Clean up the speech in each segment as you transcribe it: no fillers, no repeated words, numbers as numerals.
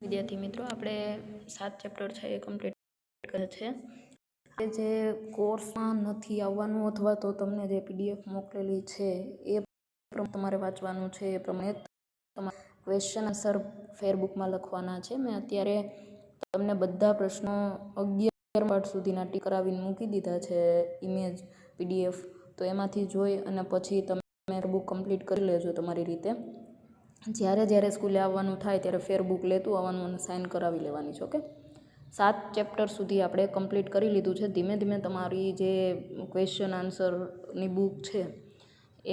વિદ્યાર્થી મિત્રો, આપણે 7 ચેપ્ટર છે એ કમ્પ્લીટ કરે છે. એ જે કોર્સમાં નથી આવવાનું અથવા તો તમને જે પીડીએફ મોકલેલી છે એ તમારે વાંચવાનું છે. એ પ્રમાણે તમારે ક્વેશ્ચન આન્સર ફેરબુકમાં લખવાના છે. મેં અત્યારે તમને બધા પ્રશ્નો 11 પાઠ સુધીના ટીક કરાવીને મૂકી દીધા છે ઇમેજ પીડીએફ. તો એમાંથી જોઈ અને પછી તમે બુક કમ્પ્લીટ કરી લેજો તમારી રીતે. જ્યારે સ્કૂલે આવવાનું થાય ત્યારે ફેરબુક લેતું આવવાનું અને સાઇન કરાવી લેવાની છે. ઓકે, 7 ચેપ્ટર સુધી આપણે કમ્પ્લીટ કરી લીધું છે. ધીમે ધીમે તમારી જે ક્વેશ્ચન આન્સરની બુક છે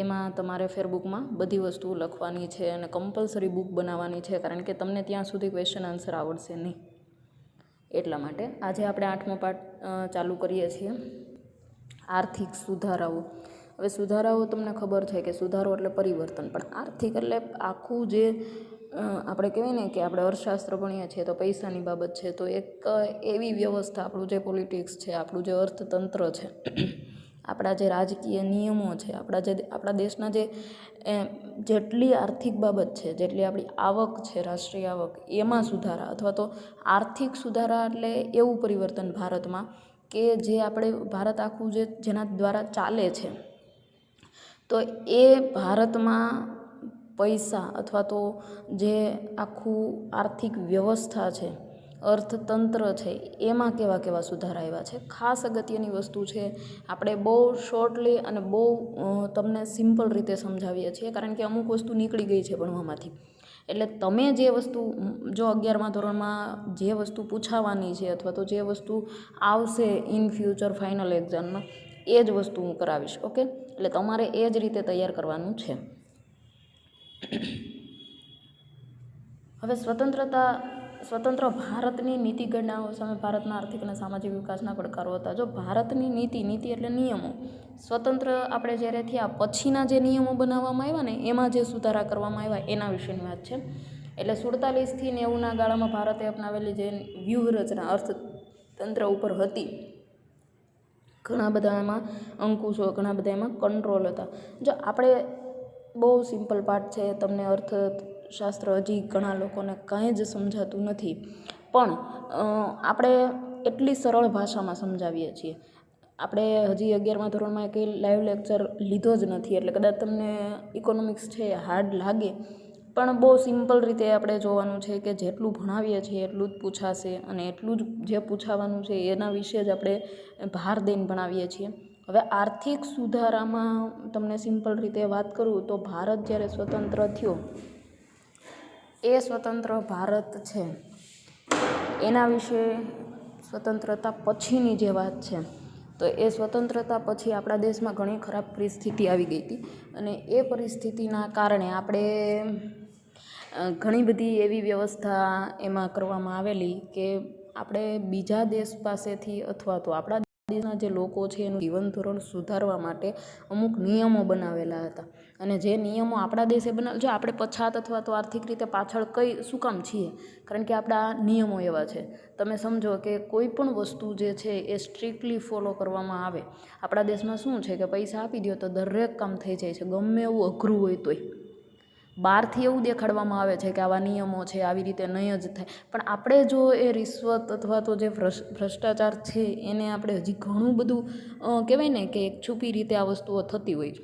એમાં તમારે ફેરબુકમાં બધી વસ્તુઓ લખવાની છે અને કમ્પલસરી બુક બનાવવાની છે, કારણ કે તમને ત્યાં સુધી ક્વેશ્ચન આન્સર આવડશે નહીં. એટલા માટે આજે આપણે 8મો પાઠ ચાલુ કરીએ છીએ, આર્થિક સુધારાઓ. હવે સુધારાઓ તમને ખબર છે કે સુધારો એટલે પરિવર્તન, પણ આર્થિક એટલે આખું જે આપણે કહેવાય ને કે આપણે અર્થશાસ્ત્ર ભણીએ છીએ તો પૈસાની બાબત છે. તો એક એવી વ્યવસ્થા, આપણું જે પોલિટિક્સ છે, આપણું જે અર્થતંત્ર છે, આપણા જે રાજકીય નિયમો છે, આપણા દેશના જેટલી આર્થિક બાબત છે, જેટલી આપણી આવક છે, રાષ્ટ્રીય આવક, એમાં સુધારા અથવા તો આર્થિક સુધારા એટલે એવું પરિવર્તન ભારતમાં કે જે આપણે ભારત આખું જેના દ્વારા ચાલે છે, તો એ ભારતમાં પૈસા અથવા તો જે આખું આર્થિક વ્યવસ્થા છે, અર્થતંત્ર છે, એમાં કેવા સુધારા આવ્યા છે. ખાસ અગત્યની વસ્તુ છે. આપણે બહુ શોર્ટલી અને બહુ તમને સિમ્પલ રીતે સમજાવીએ છીએ, કારણ કે અમુક વસ્તુ નીકળી ગઈ છે ભણવામાંથી. એટલે તમે જે વસ્તુ જો 11મા ધોરણમાં જે વસ્તુ પૂછાવાની છે અથવા તો જે વસ્તુ આવશે ઇન ફ્યુચર ફાઇનલ એક્ઝામમાં, એ જ વસ્તુ હું કરાવીશ. ઓકે, એટલે તમારે એ જ રીતે તૈયાર કરવાનું છે. હવે સ્વતંત્ર ભારતની નીતિ ઘડનારાઓ સામે ભારતના આર્થિક અને સામાજિક વિકાસના પડકારો હતા. જો ભારતની નીતિ એટલે નિયમો, સ્વતંત્ર આપણે જ્યારે થયા પછીના જે નિયમો બનાવવામાં આવ્યા ને એમાં જે સુધારા કરવામાં આવ્યા એના વિશેની વાત છે. એટલે 47થી 90ના ગાળામાં ભારતે અપનાવેલી જે વ્યૂહરચના અર્થતંત્ર ઉપર હતી, ઘણા બધા એમાં અંકુશો, ઘણા બધા એમાં કંટ્રોલ હતા. જો આપણે બહુ સિમ્પલ પાઠ છે, તમને અર્થશાસ્ત્ર હજી ઘણા લોકોને કાંઈ જ સમજાતું નથી, પણ આપણે એટલી સરળ ભાષામાં સમજાવીએ છીએ. આપણે હજી 11મા ધોરણમાં કંઈ લાઈવ લેક્ચર લીધો જ નથી, એટલે કદાચ તમને ઇકોનોમિક્સ છે હાર્ડ લાગે, પણ બહુ સિમ્પલ રીતે આપણે જોવાનું છે કે જેટલું ભણાવીએ છીએ એટલું જ પૂછાશે અને એટલું જ જે પૂછાવાનું છે એના વિશે જ આપણે ભાર દઈને ભણાવીએ છીએ. હવે આર્થિક સુધારામાં તમને સિમ્પલ રીતે વાત કરું તો ભારત જ્યારે સ્વતંત્ર થયો, એ સ્વતંત્ર ભારત છે એના વિશે સ્વતંત્રતા પછીની જે વાત છે, તો એ સ્વતંત્રતા પછી આપણા દેશમાં ઘણી ખરાબ પરિસ્થિતિ આવી ગઈ હતી. અને એ પરિસ્થિતિના કારણે આપણે ઘણી બધી એવી વ્યવસ્થા એમાં કરવામાં આવેલી કે આપણે બીજા દેશ પાસેથી અથવા તો આપણા દેશના જે લોકો છે એનું જીવન ધોરણ સુધારવા માટે અમુક નિયમો બનાવેલા હતા. અને જે નિયમો આપણા દેશે જો આપણે પછાત અથવા તો આર્થિક રીતે પાછળ શું કામ છીએ, કારણ કે આપણા નિયમો એવા છે. તમે સમજો કે કોઈ પણ વસ્તુ જે છે એ સ્ટ્રિક્ટલી ફોલો કરવામાં આવે. આપણા દેશમાં શું છે કે પૈસા આપી દો તો દરેક કામ થઈ જાય છે, ગમે એવું અઘરું હોય તોય. બહારથી એવું દેખાડવામાં આવે છે કે આવા નિયમો છે, આવી રીતે નહીં જ થાય, પણ આપણે જો એ રિશ્વત અથવા તો જે ભ્રષ્ટાચાર છે એને આપણે હજી ઘણું બધું કહેવાય ને કે છુપી રીતે આ વસ્તુઓ થતી હોય છે.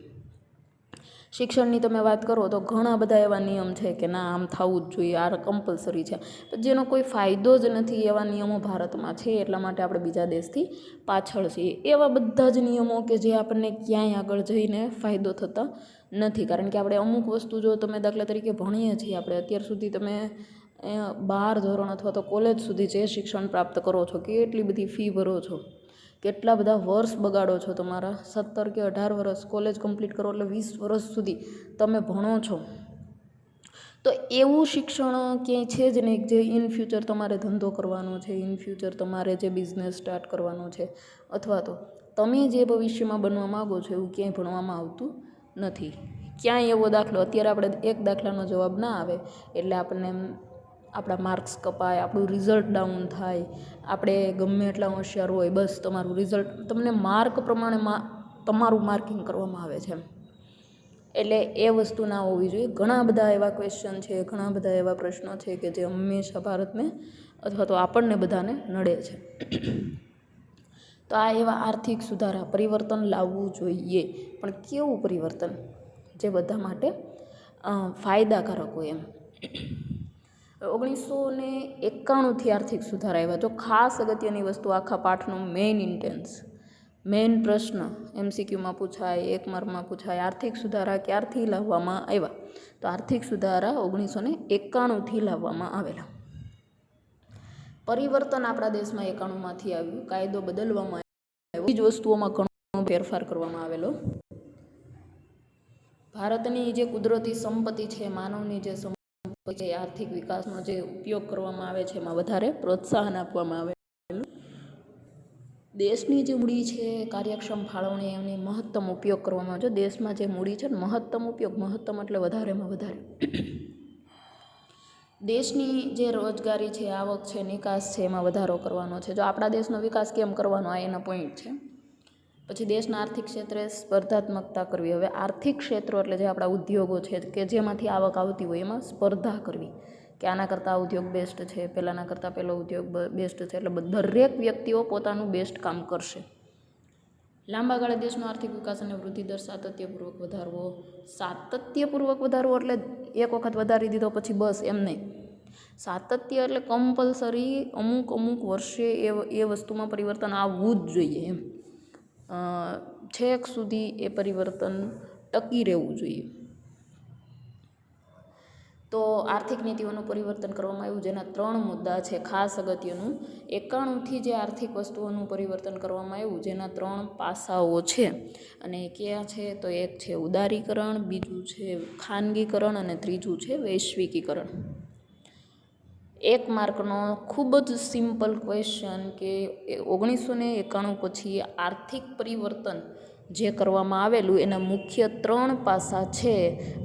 શિક્ષણની તમે વાત કરો તો ઘણા બધા એવા નિયમ છે કે ના આમ થવું જ જોઈએ, આ કમ્પલસરી છે, જેનો કોઈ ફાયદો જ નથી. એવા નિયમો ભારતમાં છે, એટલા માટે આપણે બીજા દેશથી પાછળ છીએ. એવા બધા જ નિયમો કે જે આપણને ક્યાંય આગળ જઈને ફાયદો થતા નથી, કારણ કે આપણે અમુક વસ્તુ જો તમે દાખલા તરીકે ભણીએ છીએ, આપણે અત્યાર સુધી તમે 12 ધોરણ અથવા તો કોલેજ સુધી જે શિક્ષણ પ્રાપ્ત કરો છો, કેટલી બધી ફી ભરો છો, કેટલા બધા વર્ષ બગાડો છો તમારા, 17 કે 18 વર્ષ કોલેજ કમ્પ્લીટ કરો એટલે 20 વર્ષ સુધી તમે ભણો છો. તો એવું શિક્ષણ ક્યાંય છે જ નહીં જે ઇન ફ્યુચર તમારે ધંધો કરવાનો છે, ઇન ફ્યુચર તમારે જે બિઝનેસ સ્ટાર્ટ કરવાનો છે, અથવા તો તમે જે ભવિષ્યમાં બનવા માગો છો એવું ક્યાંય ભણવામાં આવતું નથી. ક્યાંય એવો દાખલો, અત્યારે આપણે એક દાખલાનો જવાબ ના આવે એટલે આપણને આપણા માર્ક્સ કપાય, આપણું રિઝલ્ટ ડાઉન થાય, આપણે ગમે એટલા હોશિયાર હોય બસ તમારું રિઝલ્ટ, તમને માર્ક પ્રમાણે તમારું માર્કિંગ કરવામાં આવે છે. એટલે એ વસ્તુ ના હોવી જોઈએ. ઘણા બધા એવા ક્વેશ્ચન છે, ઘણા બધા એવા પ્રશ્નો છે કે જે હંમેશા ભારતને અથવા તો આપણને બધાને નડે છે. તો આ એવા આર્થિક સુધારા પરિવર્તન લાવવું જોઈએ, પણ કેવું પરિવર્તન જે બધા માટે ફાયદાકારક હોય એમ. 1991થી આર્થિક સુધારા આવ્યા. જો ખાસ અગત્યની વસ્તુ આખા પાઠનો મેઇન પ્રશ્ન MCQમાં પૂછાય, 1 માર્કમાં પૂછાય, આર્થિક સુધારા ક્યારથી લાવવામાં આવ્યા? તો આર્થિક સુધારા 1991થી લાવવામાં આવેલા. પરિવર્તન આપણા દેશમાં 91માંથી આવ્યું. કાયદો બદલવામાં આવ્યો. એ જ વસ્તુઓમાં ઘણો ફેરફાર કરવામાં આવેલો. ભારતની જે કુદરતી સંપત્તિ છે, માનવની જે સંપત્તિ છે, આર્થિક વિકાસનો જે ઉપયોગ કરવામાં આવે છે, એમાં વધારે પ્રોત્સાહન આપવામાં આવેલું. દેશની જે મૂડી છે, કાર્યક્ષમ ફાળવણી, એમની મહત્તમ ઉપયોગ કરવામાં આવે છે. દેશમાં જે મૂડી છે ને, મહત્તમ ઉપયોગ, મહત્તમ એટલે વધારેમાં વધારે. દેશની જે રોજગારી છે, આવક છે, નિકાસ છે, એમાં વધારો કરવાનો છે. જો આપણા દેશનો વિકાસ કેમ કરવાનો, આ એના પોઈન્ટ છે. પછી દેશના આર્થિક ક્ષેત્રે સ્પર્ધાત્મકતા કરવી. હવે આર્થિક ક્ષેત્રો એટલે જે આપણા ઉદ્યોગો છે કે જેમાંથી આવક આવતી હોય, એમાં સ્પર્ધા કરવી કે આના કરતાં આ ઉદ્યોગ બેસ્ટ છે, પહેલાંના કરતાં પહેલો ઉદ્યોગ બેસ્ટ છે. એટલે દરેક વ્યક્તિઓ પોતાનું બેસ્ટ કામ કરશે. લાંબા ગાળે દેશનો આર્થિક વિકાસ અને વૃદ્ધિ દર સાતત્યપૂર્વક વધારવો. સાતત્યપૂર્વક વધારવો એટલે એક વખત વધારી દીધો પછી બસ એમ નહીં. સાતત્ય એટલે કમ્પલસરી અમુક વર્ષે એ વસ્તુમાં પરિવર્તન આવવું જ જોઈએ એમ. છેક સુધી એ પરિવર્તન ટકી રહેવું જોઈએ. તો આર્થિક નીતિઓનું પરિવર્તન કરવામાં આવ્યું, જેના 3 મુદ્દા છે ખાસ અગત્યનું. 91થી જે આર્થિક વસ્તુઓનું પરિવર્તન કરવામાં આવ્યું, જેના 3 પાસાઓ છે. અને કયા છે? તો એક છે ઉદારીકરણ, બીજું છે ખાનગીકરણ અને ત્રીજું છે વૈશ્વિકીકરણ. 1 માર્કનો ખૂબ જ સિમ્પલ ક્વેશ્ચન કે 1991 પછી આર્થિક પરિવર્તન જે કરવામાં આવેલું એના મુખ્ય 3 પાસા છે,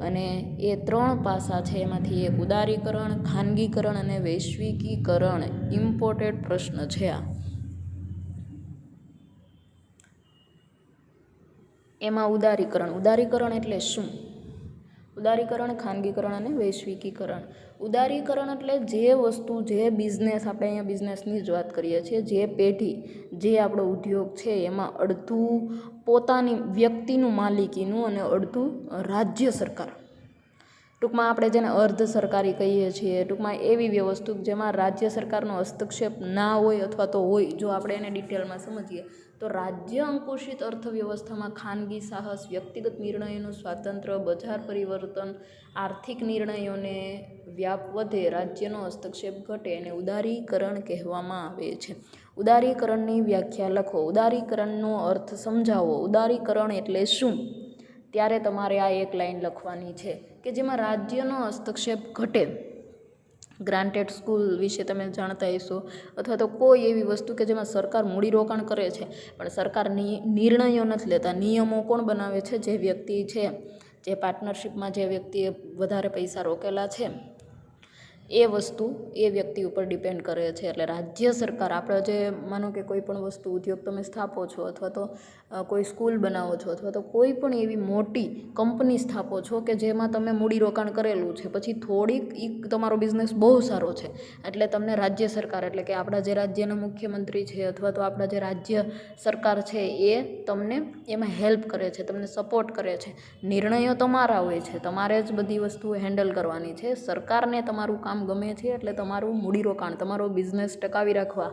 અને એ 3 પાસા છે એમાંથી એક ઉદારીકરણ, ખાનગીકરણ અને વૈશ્વિકીકરણ. ઇમ્પોર્ટન્ટ પ્રશ્ન છે આ. એમાં ઉદારીકરણ એટલે શું? ઉદારીકરણ, ખાનગીકરણ અને વૈશ્વિકીકરણ. ઉદારીકરણ એટલે જે વસ્તુ, જે બિઝનેસ, આપણે અહીંયા બિઝનેસની જ વાત કરીએ છીએ, જે પેઢી, જે આપણો ઉદ્યોગ છે, એમાં અડધું પોતાની વ્યક્તિનું માલિકીનું અને અડધું રાજ્ય સરકાર. ટૂંકમાં આપણે જેને અર્ધ સરકારી કહીએ છીએ, ટૂંકમાં એવી વ્યવસ્થા જેમાં રાજ્ય સરકારનો હસ્તક્ષેપ ના હોય અથવા તો હોય. જો આપણે એને ડિટેલમાં સમજીએ તો રાજ્ય અંકુશિત અર્થવ્યવસ્થામાં ખાનગી સાહસ, વ્યક્તિગત નિર્ણયોનું સ્વાતંત્ર્ય, બજાર પરિવર્તન, આર્થિક નિર્ણયોને વ્યાપ વધે, રાજ્યનો હસ્તક્ષેપ ઘટે, એને ઉદારીકરણ કહેવામાં આવે છે. ઉદારીકરણની વ્યાખ્યા લખો. ઉદારીકરણનો અર્થ સમજાવો. ઉદારીકરણ એટલે શું? ત્યારે તમારે આ એક લાઈન લખવાની છે કે જેમાં રાજ્યનો હસ્તક્ષેપ ઘટે. ગ્રાન્ટેડ સ્કૂલ વિશે તમે જાણતા હશો, અથવા તો કોઈ એવી વસ્તુ કે જેમાં સરકાર મૂડીરોકાણ કરે છે, પણ સરકાર નિર્ણયો નથી લેતા. નિયમો કોણ બનાવે છે? જે વ્યક્તિ છે, જે પાર્ટનરશિપમાં જે વ્યક્તિએ વધારે પૈસા રોકેલા છે, એ વસ્તુ એ વ્યક્તિ ઉપર ડિપેન્ડ કરે છે. એટલે રાજ્ય સરકાર, આપણે જે માનો કે કોઈ પણ વસ્તુ, ઉદ્યોગ તમે સ્થાપો છો, અથવા તો કોઈ સ્કૂલ બનાવો છો, અથવા તો કોઈ પણ એવી મોટી કંપની સ્થાપો છો કે જેમાં તમે મૂડીરોકાણ કરેલું છે, પછી થોડીક તમારો બિઝનેસ બહુ સારો છે, એટલે તમને રાજ્ય સરકાર, એટલે કે આપણા જે રાજ્યના મુખ્યમંત્રી છે અથવા તો આપણા જે રાજ્ય સરકાર છે, એ તમને એમાં હેલ્પ કરે છે, તમને સપોર્ટ કરે છે. નિર્ણયો તમારા હોય છે, તમારે જ બધી વસ્તુઓ હેન્ડલ કરવાની છે. સરકારને તમારું કામ ગમે છે, એટલે તમારું મૂડીરોકાણ, તમારો બિઝનેસ ટકાવી રાખવા,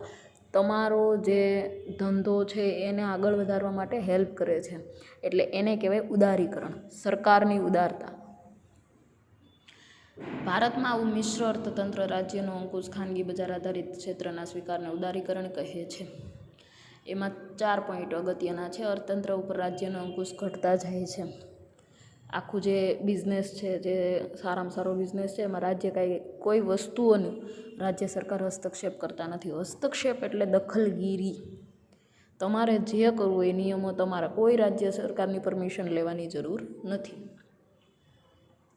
તમારો જે ધંધો છે એને આગળ વધારવા માટે હેલ્પ કરે છે. એટલે એને કહેવાય ઉદારીકરણ, સરકારની ઉદારતા. ભારતમાં આવું મિશ્ર અર્થતંત્ર, રાજ્યનો અંકુશ, ખાનગી બજાર આધારિત ક્ષેત્રના સ્વીકારને ઉદારીકરણ કહે છે. એમાં 4 પોઈન્ટ અગત્યના છે. અર્થતંત્ર ઉપર રાજ્યનો અંકુશ ઘટતા જાય છે. આખું જે બિઝનેસ છે, જે સારામાં સારો બિઝનેસ છે, એમાં રાજ્ય કોઈ વસ્તુઓનું રાજ્ય સરકાર હસ્તક્ષેપ કરતા નથી. હસ્તક્ષેપ એટલે દખલગીરી. તમારે જે કરવું એ નિયમો તમારા, કોઈ રાજ્ય સરકારની પરમિશન લેવાની જરૂર નથી.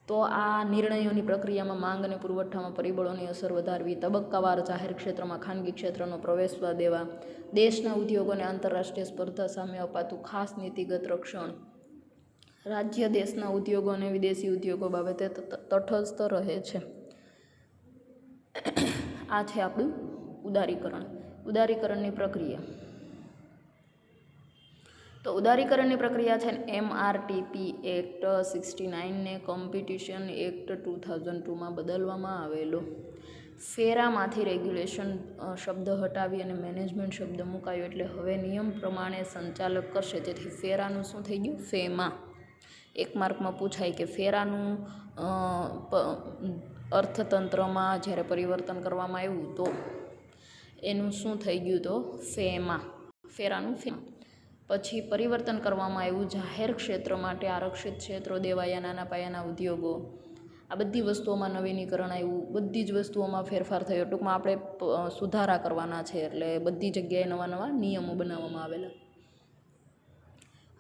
તો આ નિર્ણયોની પ્રક્રિયામાં માંગ અને પુરવઠામાં પરિબળોની અસર વધારવી, તબક્કાવાર જાહેર ક્ષેત્રમાં ખાનગી ક્ષેત્રનો પ્રવેશવા દેવા, દેશના ઉદ્યોગોને આંતરરાષ્ટ્રીય સ્પર્ધા સામે અપાતું ખાસ નીતિગત રક્ષણ, રાજ્ય દેશના ઉદ્યોગો અને વિદેશી ઉદ્યોગો બાબતે તટસ્થ રહે છે. આ છે આપણું ઉદારીકરણ. ઉદારીકરણની પ્રક્રિયા. તો ઉદારીકરણની પ્રક્રિયા છે ને MRTP એક્ટ 69 ને કોમ્પિટિશન એક્ટ 2002માં બદલવામાં આવેલો. ફેરામાંથી રેગ્યુલેશન શબ્દ હટાવી અને મેનેજમેન્ટ શબ્દ મુકાયો, એટલે હવે નિયમ પ્રમાણે સંચાલક કરશે. જેથી ફેરાનું શું થઈ ગયું? ફેમાં. એક માર્કમાં પૂછાય કે ફેરાનું અર્થતંત્રમાં જ્યારે પરિવર્તન કરવામાં આવ્યું તો એનું શું થઈ ગયું? તો ફેમાં. ફેરાનું ફેમાં. પછી પરિવર્તન કરવામાં આવ્યું જાહેર ક્ષેત્ર માટે આરક્ષિત ક્ષેત્રો દેવાયા, નાના પાયાના ઉદ્યોગો. આ બધી વસ્તુઓમાં નવીનીકરણ આવ્યું, બધી જ વસ્તુઓમાં ફેરફાર થયો. ટૂંકમાં આપણે સુધારા કરવાના છે, એટલે બધી જગ્યાએ નવા નવા નિયમો બનાવવામાં આવેલા.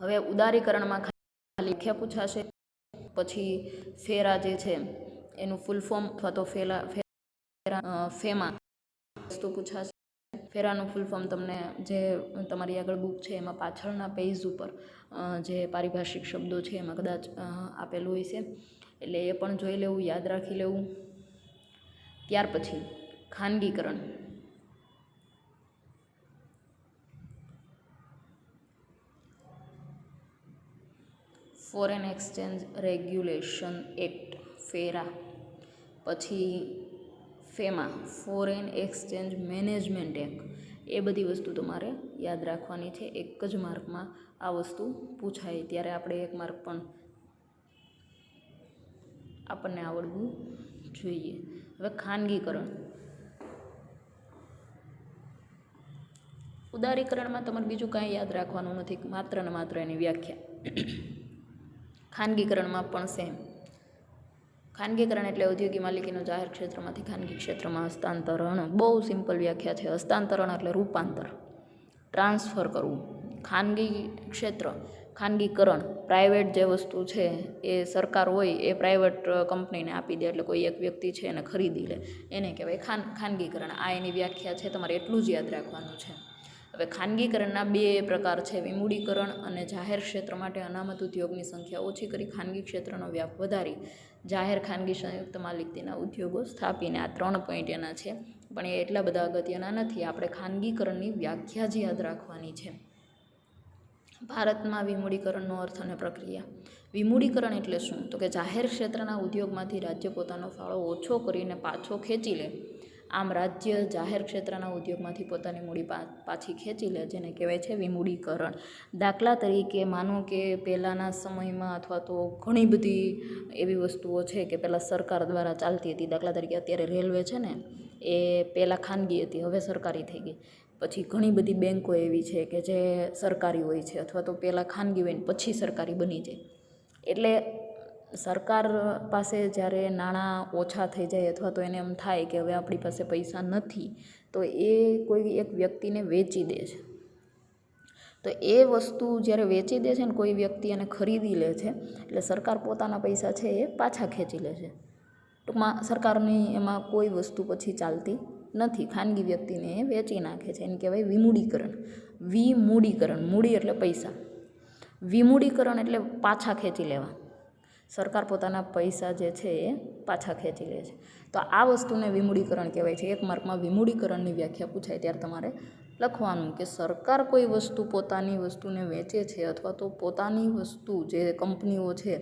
હવે ઉદારીકરણમાં ખાલી વ્યાખ્યા પૂછાશે. પછી ફેરા જે છે એનું ફૂલ ફોર્મ અથવા તો ફેમાં વસ્તુ પૂછાશે. ફેરાનું ફૂલ ફોર્મ તમને જે તમારી આગળ બુક છે એમાં પાછળના પેજ ઉપર જે પારિભાષિક શબ્દો છે એમાં કદાચ આપેલું હોય છે, એટલે એ પણ જોઈ લેવું, યાદ રાખી લેવું. ત્યાર પછી ખાનગીકરણ. ફોરેન એક્સચેન્જ રેગ્યુલેશન એક્ટ ફેરા. પછી ફેમાં ફોરેન એક્સચેન્જ મેનેજમેન્ટ એક્ટ. એ બધી વસ્તુ તમારે યાદ રાખવાની છે. એક જ માર્કમાં આ વસ્તુ પૂછાય ત્યારે આપણે એક માર્ક પણ આપણને આવડવું જોઈએ. હવે ખાનગીકરણ. ઉદારીકરણમાં તમારે બીજું કાંઈ યાદ રાખવાનું નથી, માત્ર ને માત્ર એની વ્યાખ્યા. ખાનગીકરણમાં પણ સેમ. ખાનગીકરણ એટલે ઔદ્યોગિક માલિકીનું જાહેર ક્ષેત્રમાંથી ખાનગી ક્ષેત્રમાં હસ્તાંતરણ. બહુ સિમ્પલ વ્યાખ્યા છે. હસ્તાંતરણ એટલે રૂપાંતર, ટ્રાન્સફર કરવું. ખાનગી ક્ષેત્ર, ખાનગીકરણ, પ્રાઇવેટ જે વસ્તુ છે એ સરકાર હોય એ પ્રાઇવેટ કંપનીને આપી દે, એટલે કોઈ એક વ્યક્તિ છે એને ખરીદી લે, એને કહેવાય ખાનગીકરણ. આ એની વ્યાખ્યા છે, તમારે એટલું જ યાદ રાખવાનું છે. હવે ખાનગીકરણના બે પ્રકાર છે, વિમૂઢીકરણ અને જાહેર ક્ષેત્ર માટે અનામત ઉદ્યોગની સંખ્યા ઓછી કરી ખાનગી ક્ષેત્રનો વ્યાપ વધારી જાહેર ખાનગી સંયુક્ત માલિકીના ઉદ્યોગો સ્થાપીને. આ 3 પોઈન્ટ એના છે, પણ એ એટલા બધા અગત્યના નથી. આપણે ખાનગીકરણની વ્યાખ્યા જ યાદ રાખવાની છે. ભારતમાં વિમૂઢીકરણનો અર્થ અને પ્રક્રિયા. વિમૂઢીકરણ એટલે શું? તો કે જાહેર ક્ષેત્રના ઉદ્યોગમાંથી રાજ્ય પોતાનો ફાળો ઓછો કરીને પાછો ખેંચી લે. આમ રાજ્ય જાહેર ક્ષેત્રના ઉદ્યોગમાંથી પોતાની મૂડી પાછી ખેંચી લે, જેને કહેવાય છે વિમૂઢીકરણ. દાખલા તરીકે માનો કે પહેલાંના સમયમાં અથવા તો ઘણી બધી એવી વસ્તુઓ છે કે પહેલાં સરકાર દ્વારા ચાલતી હતી. દાખલા તરીકે અત્યારે રેલવે છે ને, એ પહેલાં ખાનગી હતી, હવે સરકારી થઈ ગઈ. પછી ઘણી બધી બેન્કો એવી છે કે જે સરકારી હોય છે, અથવા તો પહેલાં ખાનગી હોય ને પછી સરકારી બની જાય. એટલે સરકાર પાસે જ્યારે નાણાં ઓછા થઈ જાય અથવા તો એને એમ થાય કે હવે આપણી પાસે પૈસા નથી, તો એ કોઈ એક વ્યક્તિને વેચી દે છે. તો એ વસ્તુ જ્યારે વેચી દે છે ને કોઈ વ્યક્તિ એને ખરીદી લે છે, એટલે સરકાર પોતાના પૈસા છે એ પાછા ખેંચી લે છે. ટૂંકમાં સરકારની એમાં કોઈ વસ્તુ પછી ચાલતી નથી, ખાનગી વ્યક્તિને એ વેચી નાખે છે. એને કહેવાય વિમૂઢીકરણ. વિમૂઢીકરણ, મૂડી એટલે પૈસા, વિમૂઢીકરણ એટલે પાછા ખેંચી લેવા. સરકાર પોતાના પૈસા જે છે એ પાછા ખેંચી લે છે. તો આ વસ્તુને વિમૂઢીકરણ કહેવાય છે. એક માર્કમાં વિમૂઢીકરણની વ્યાખ્યા પૂછાય ત્યારે તમારે લખવાનું કે સરકાર કોઈ વસ્તુ પોતાની વસ્તુને વેચે છે, અથવા તો પોતાની વસ્તુ જે કંપનીઓ છે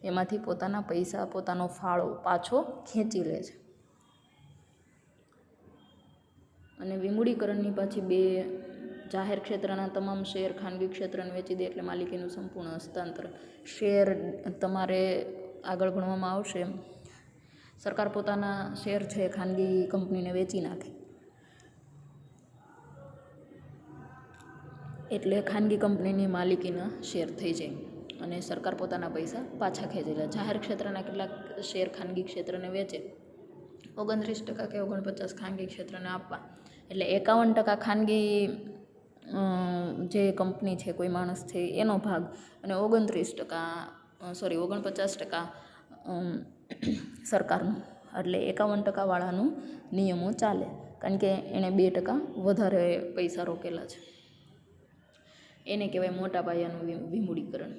એમાંથી પોતાના પૈસા, પોતાનો ફાળો પાછો ખેંચી લે છે. અને વિમૂઢીકરણની પાછી બે, જાહેર ક્ષેત્રના તમામ શેર ખાનગી ક્ષેત્રને વેચી દે એટલે માલિકીનું સંપૂર્ણ હસ્તાંતર. શેર તમારે આગળ ભણવામાં આવશે. સરકાર પોતાના શેર છે ખાનગી કંપનીને વેચી નાખે, એટલે ખાનગી કંપનીની માલિકીના શેર થઈ જાય અને સરકાર પોતાના પૈસા પાછા ખેંચી લે. જાહેર ક્ષેત્રના કેટલાક શેર ખાનગી ક્ષેત્રને વેચે, 29% કે 49% ખાનગી ક્ષેત્રને આપવા, એટલે 51% ખાનગી જે કંપની છે, કોઈ માણસ છે એનો ભાગ, અને 49% સરકારનું. એટલે 51% વાળાનું નિયમો ચાલે, કારણ કે એણે 2% વધારે પૈસા રોકેલા છે. એને કહેવાય મોટા પાયાનું વિમૂઢીકરણ.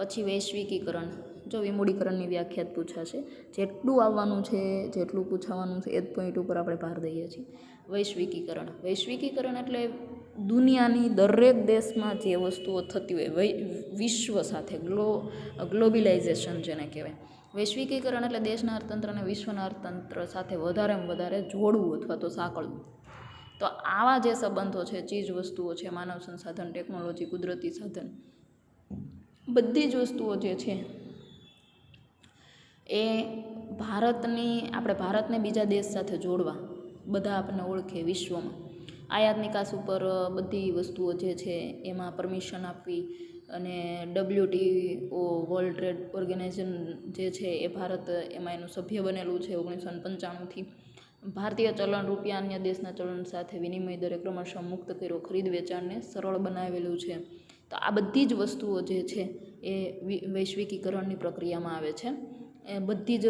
પછી વૈશ્વિકીકરણ, જો વિમૂડીકરણની વ્યાખ્યા પૂછાશે, જેટલું આવવાનું છે જેટલું પૂછાવાનું છે એ જ પોઈન્ટ ઉપર આપણે ભાર દઈએ છીએ. વૈશ્વિકીકરણ એટલે દુનિયાની દરેક દેશમાં જે વસ્તુઓ થતી હોય વિશ્વ સાથે ગ્લોબલાઇઝેશન જેને કહેવાય. વૈશ્વિકીકરણ એટલે દેશના અર્થતંત્રને વિશ્વના અર્થતંત્ર સાથે વધારેમાં વધારે જોડવું અથવા તો સાંકળવું. તો આવા જે સંબંધો છે, ચીજ વસ્તુઓ છે, માનવ સંસાધન, ટેકનોલોજી, કુદરતી સાધન, બધી જ વસ્તુઓ જે છે એ આપણે ભારતને બીજા દેશ સાથે જોડવા, બધા આપણને ઓળખે વિશ્વમાં. આયાત નિકાસ ઉપર બધી વસ્તુઓ જે છે એમાં પરમિશન આપવી અને WTO વર્લ્ડ ટ્રેડ ઓર્ગેનાઇઝેશન જે છે એ ભારત એમાં એનું સભ્ય બનેલું છે 1995થી. ભારતીય ચલણ રૂપિયા અન્ય દેશના ચલણ સાથે વિનિમય દરે ક્રમશઃ મુક્ત કર્યો, ખરીદ વેચાણને સરળ બનાવેલું છે. તો આ બધી જ વસ્તુઓ જે છે એ વૈશ્વિકીકરણની પ્રક્રિયામાં આવે છે. એ બધી જ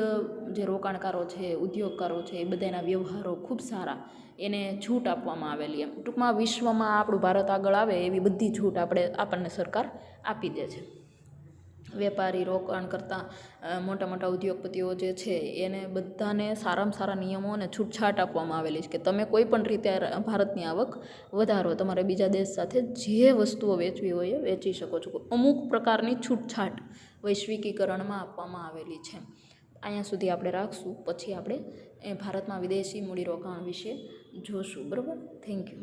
જે રોકાણકારો છે, ઉદ્યોગકારો છે, એ બધાના વ્યવહારો ખૂબ સારા, એને છૂટ આપવામાં આવેલી. એમ ટૂંકમાં વિશ્વમાં આપણું ભારત આગળ આવે એવી બધી છૂટ આપણને સરકાર આપી દે છે. વેપારી, રોકાણકર્તા, મોટા મોટા ઉદ્યોગપતિઓ જે છે એને બધાને સારામાં સારા નિયમો અને છૂટછાટ આપવામાં આવેલી છે કે તમે કોઈ પણ રીતે ભારતની આવક વધારો, તમારે બીજા દેશ સાથે જે વસ્તુઓ વેચવી હોય એ વેચી શકો છો. અમુક પ્રકારની છૂટછાટ વૈશ્વિકીકરણમાં આપવામાં આવેલી છે. અહીંયા સુધી આપણે રાખશું, પછી આપણે ભારતમાં વિદેશી મૂડીરોકાણ વિશે જોશું. બરાબર, થેન્ક યુ.